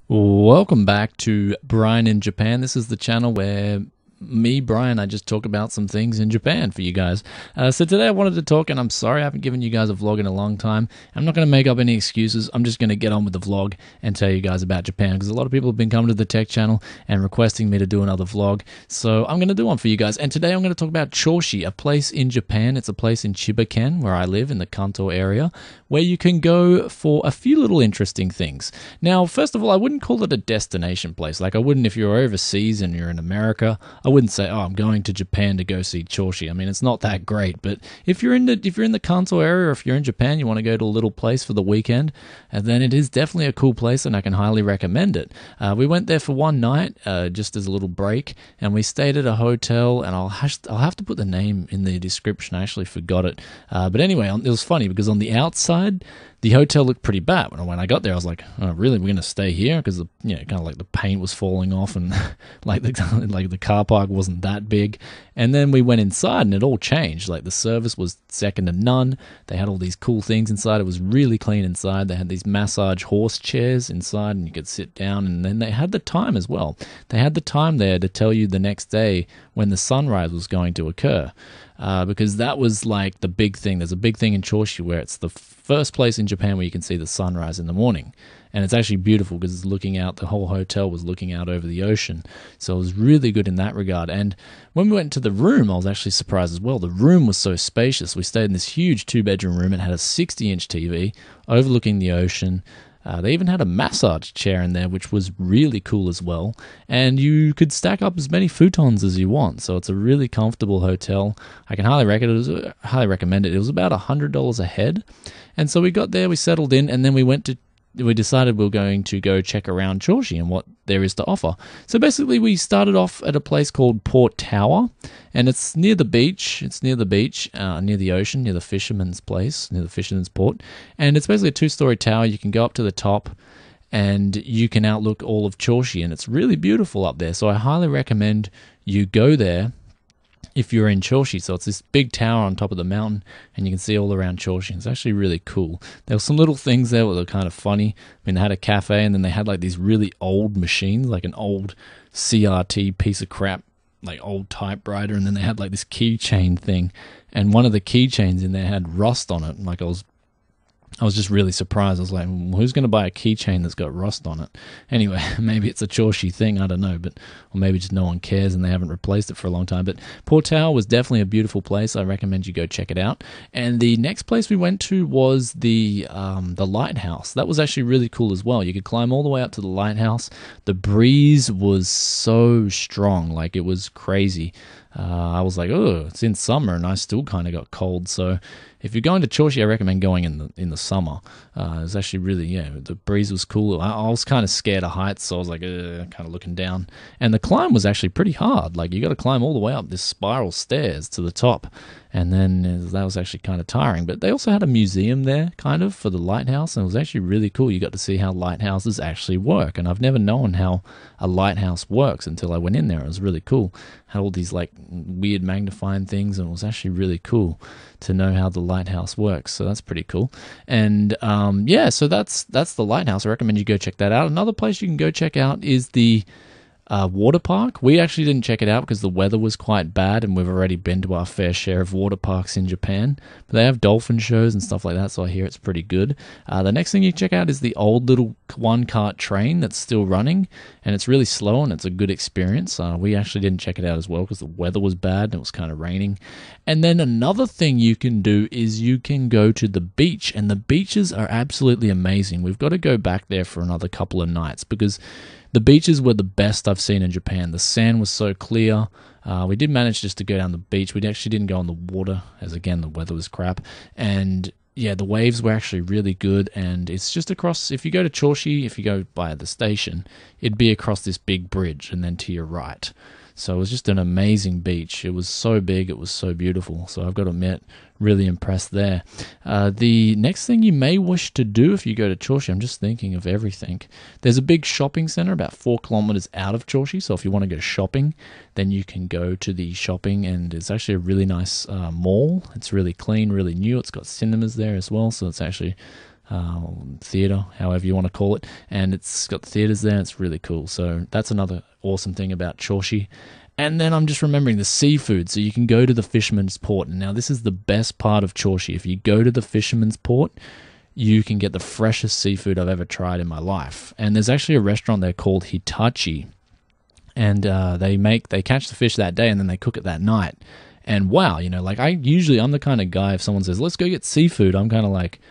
Welcome back to Brian in Japan. This is the channel where Brian, I just talk about some things in Japan for you guys. So today I wanted to talk, and I'm sorry I haven't given you guys a vlog in a long time. I'm not going to make up any excuses. I'm just going to get on with the vlog and tell you guys about Japan, because a lot of people have been coming to the tech channel and requesting me to do another vlog. So I'm going to do one for you guys. And today I'm going to talk about Choshi, a place in Japan. It's a place in Chiba-ken, where I live in the Kanto area, where you can go for a few little interesting things. Now, first of all, I wouldn't call it a destination place. Like I wouldn't if you're overseas and you're in America. I wouldn't say, "Oh, I'm going to Japan to go see Choshi." I mean, it's not that great. But if you're in the Kanto area, or if you're in Japan, you want to go to a little place for the weekend, and then it is definitely a cool place, and I can highly recommend it. We went there for one night, just as a little break, and we stayed at a hotel. And I'll have to put the name in the description. I actually forgot it. But anyway, it was funny because on the outside, the hotel looked pretty bad. When I got there, I was like, "Oh, really? We're gonna stay here?" Because kind of like the paint was falling off, and like the car park wasn't that big. And then we went inside, and it all changed. Like the service was second to none. They had all these cool things inside. It was really clean inside. They had these massage horse chairs inside, and you could sit down. And then they had the time as well. They had the time there to tell you the next day when the sunrise was going to occur. Because that was like the big thing. There's a big thing in Choshi where it's the first place in Japan where you can see the sunrise in the morning. And it's actually beautiful because it's looking out, the whole hotel was looking out over the ocean. So it was really good in that regard. And when we went to the room, I was actually surprised as well. The room was so spacious. We stayed in this huge 2-bedroom room. It had a 60-inch TV overlooking the ocean. They even had a massage chair in there, which was really cool as well. And you could stack up as many futons as you want. So it's a really comfortable hotel. I can highly recommend it. It was about $100 a head. And so we got there, we settled in, and then we decided we were going to go check around Choshi and what there is to offer. So basically, we started off at a place called Port Tower, and it's near the beach. It's near the beach, near the ocean, near the fisherman's place, near the fisherman's port. And it's basically a 2-story tower. You can go up to the top, and you can outlook all of Choshi, and it's really beautiful up there. So I highly recommend you go there if you're in Choshi. So it's this big tower on top of the mountain, and you can see all around Choshi. It's actually really cool. There were some little things there that were kind of funny. I mean, they had a cafe, and then they had like these really old machines, like an old CRT piece of crap, like old typewriter, and then they had like this keychain thing, and one of the keychains in there had rust on it. Like I was just really surprised. I was like, well, who's going to buy a keychain that's got rust on it? Anyway, maybe it's a Choshi thing, I don't know, or maybe just no one cares and they haven't replaced it for a long time. But Port Tower was definitely a beautiful place. I recommend you go check it out. And the next place we went to was the lighthouse. That was actually really cool as well. You could climb all the way up to the lighthouse. The breeze was so strong, like it was crazy. I was like, oh, it's in summer, and I still kind of got cold. So if you're going to Choshi, I recommend going in the summer. It was actually really, the breeze was cool. I was kind of scared of heights, so I was like, kind of looking down. And the climb was actually pretty hard. Like you got to climb all the way up this spiral stairs to the top. And then that was actually kind of tiring. But they also had a museum there, kind of, for the lighthouse. And it was actually really cool. You got to see how lighthouses actually work. And I've never known how a lighthouse works until I went in there. It was really cool. Had all these like weird magnifying things. And it was actually really cool to know how the lighthouse works. So that's pretty cool. And so that's the lighthouse. I recommend you go check that out. Another place you can go check out is the water park. We actually didn't check it out because the weather was quite bad, and we've already been to our fair share of water parks in Japan. But they have dolphin shows and stuff like that, so I hear it's pretty good. The next thing you check out is the old little one-cart train that's still running, and it's really slow, and it's a good experience. We actually didn't check it out as well because the weather was bad and it was kind of raining. And then another thing you can do is you can go to the beach, and the beaches are absolutely amazing. We've got to go back there for another couple of nights because the beaches were the best I've seen in Japan. The sand was so clear. We did manage just to go down the beach. We actually didn't go on the water, as again, the weather was crap. And yeah, the waves were actually really good. And it's just across, if you go to Choshi, if you go by the station, it'd be across this big bridge and then to your right. So it was just an amazing beach. It was so big, it was so beautiful. So I've got to admit, really impressed there. The next thing you may wish to do if you go to Choshi, I'm just thinking of everything. There's a big shopping center about 4 kilometers out of Choshi. So if you want to go shopping, then you can go to the shopping, and it's actually a really nice mall. It's really clean, really new. It's got cinemas there as well. So it's actually theater, however you want to call it, and it's got the theaters there. It's really cool. So that's another awesome thing about Choshi. And then I'm just remembering the seafood. So you can go to the Fisherman's Port. And now this is the best part of Choshi. If you go to the Fisherman's Port, you can get the freshest seafood I've ever tried in my life. And there's actually a restaurant there called Hitachi. And they catch the fish that day and then they cook it that night. And wow, like I'm the kind of guy, if someone says, let's go get seafood, I'm kind of like,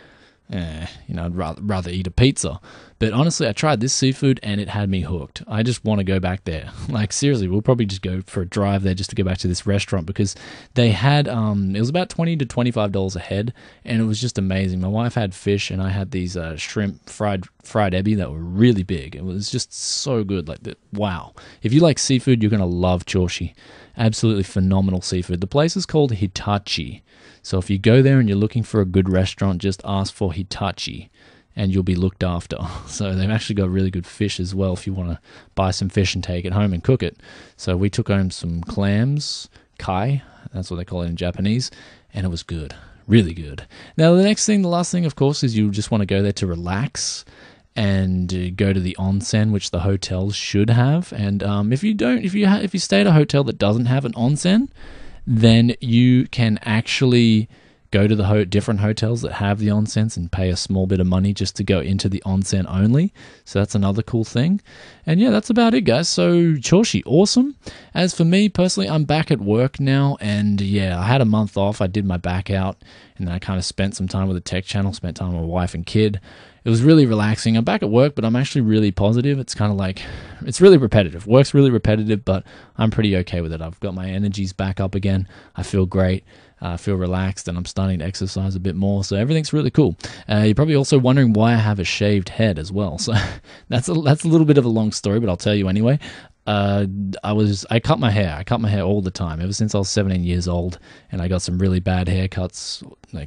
I'd rather eat a pizza. But honestly, I tried this seafood and it had me hooked. I just want to go back there. Like seriously, we'll probably just go for a drive there just to go back to this restaurant because they had it was about $20 to $25 a head, and it was just amazing. My wife had fish and I had these shrimp fried ebi that were really big. It was just so good. Wow. If you like seafood, you're gonna love Choshi. Absolutely phenomenal seafood. The place is called Hitachi. So if you go there and you're looking for a good restaurant, just ask for Hitachi and you'll be looked after. So they've actually got really good fish as well if you want to buy some fish and take it home and cook it. So we took home some clams, kai, that's what they call it in Japanese, and it was good, really good. Now the last thing, of course, is you just want to go there to relax and go to the onsen, which the hotels should have. And if you stay at a hotel that doesn't have an onsen, then you can actually go to the different hotels that have the onsens and pay a small bit of money just to go into the onsen only. So that's another cool thing. And yeah, that's about it, guys. So Choshi, awesome. As for me personally, I'm back at work now, and yeah, I had a month off. I did my back out, and then I kind of spent some time with the tech channel, spent time with my wife and kid. It was really relaxing. I'm back at work, but I'm actually really positive. It's kind of like, it's really repetitive. Work's really repetitive, but I'm pretty okay with it. I've got my energies back up again. I feel great. I feel relaxed, and I'm starting to exercise a bit more. So everything's really cool. You're probably also wondering why I have a shaved head as well. So that's a little bit of a long story, but I'll tell you anyway. I cut my hair. I cut my hair all the time ever since I was 17 years old, and I got some really bad haircuts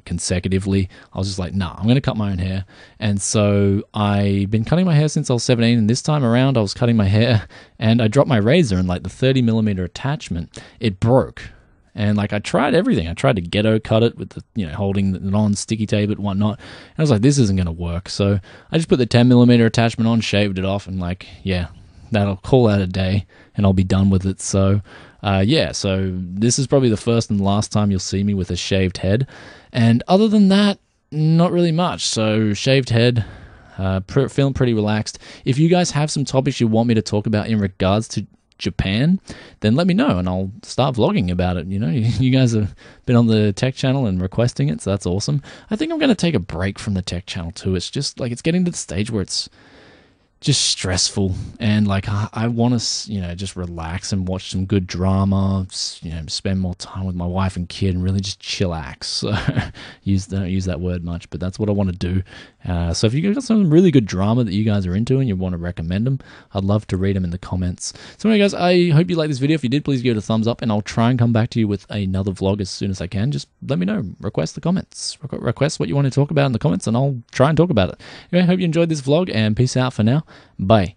consecutively. I was just like, nah, I'm going to cut my own hair. And so I've been cutting my hair since I was 17, and this time around I was cutting my hair and I dropped my razor, and the 30mm attachment, it broke. And I tried everything. I tried to ghetto cut it with the, holding it on, sticky tape it, whatnot. And I was like, this isn't going to work. So I just put the 10mm attachment on, shaved it off, and yeah, that'll call that a day, and I'll be done with it. So yeah, so this is probably the first and last time you'll see me with a shaved head. And other than that, not really much. So shaved head, feeling pretty relaxed. If you guys have some topics you want me to talk about in regards to Japan, then let me know and I'll start vlogging about it. You guys have been on the tech channel and requesting it, so that's awesome. I think I'm going to take a break from the tech channel too. It's just it's getting to the stage where it's just stressful, and I want to just relax and watch some good drama, spend more time with my wife and kid and really just chillax. So don't use that word much, but that's what I want to do. So if you got some really good drama that you guys are into and you want to recommend them, I'd love to read them in the comments. So anyway, guys, I hope you like this video. If you did, please give it a thumbs up, and I'll try and come back to you with another vlog as soon as I can. Just let me know. Request the comments. Request what you want to talk about in the comments, and I'll try and talk about it. Anyway, I hope you enjoyed this vlog, and peace out for now. Bye.